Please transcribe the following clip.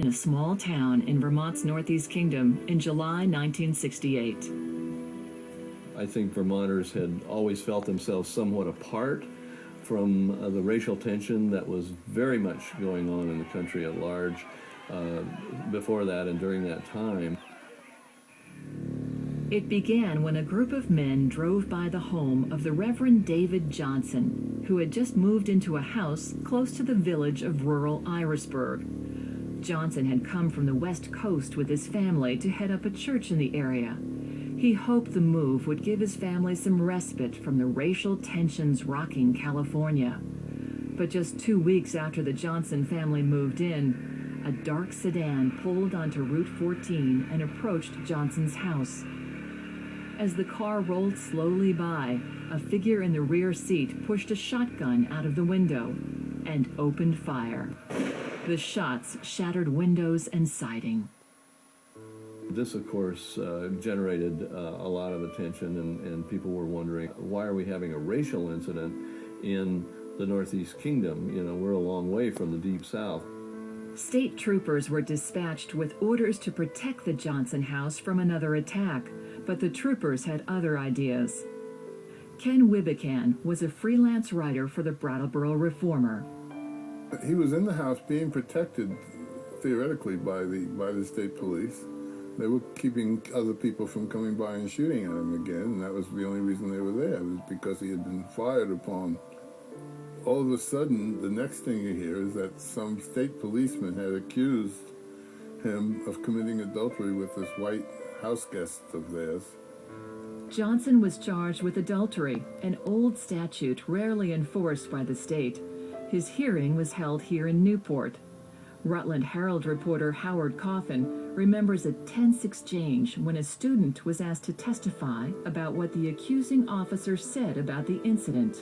in a small town in Vermont's Northeast Kingdom in July 1968. I think Vermonters had always felt themselves somewhat apart from the racial tension that was very much going on in the country at large before that and during that time. It began when a group of men drove by the home of the Reverend David Johnson, who had just moved into a house close to the village of rural Irisburg. Johnson had come from the West Coast with his family to head up a church in the area. He hoped the move would give his family some respite from the racial tensions rocking California. But just 2 weeks after the Johnson family moved in, a dark sedan pulled onto Route 14 and approached Johnson's house. As the car rolled slowly by, a figure in the rear seat pushed a shotgun out of the window and opened fire. The shots shattered windows and siding. This, of course, generated a lot of attention, and people were wondering, why are we having a racial incident in the Northeast Kingdom? You know, we're a long way from the Deep South. State troopers were dispatched with orders to protect the Johnson house from another attack, but the troopers had other ideas. Ken Wibbican was a freelance writer for the Brattleboro Reformer. He was in the house being protected, theoretically, by the state police. They were keeping other people from coming by and shooting at him again, and that was the only reason they were there, was because he had been fired upon. All of a sudden, the next thing you hear is that some state policeman had accused him of committing adultery with this white house guest of theirs. Johnson was charged with adultery, an old statute rarely enforced by the state. His hearing was held here in Newport. Rutland Herald reporter Howard Coffin remembers a tense exchange when a student was asked to testify about what the accusing officer said about the incident.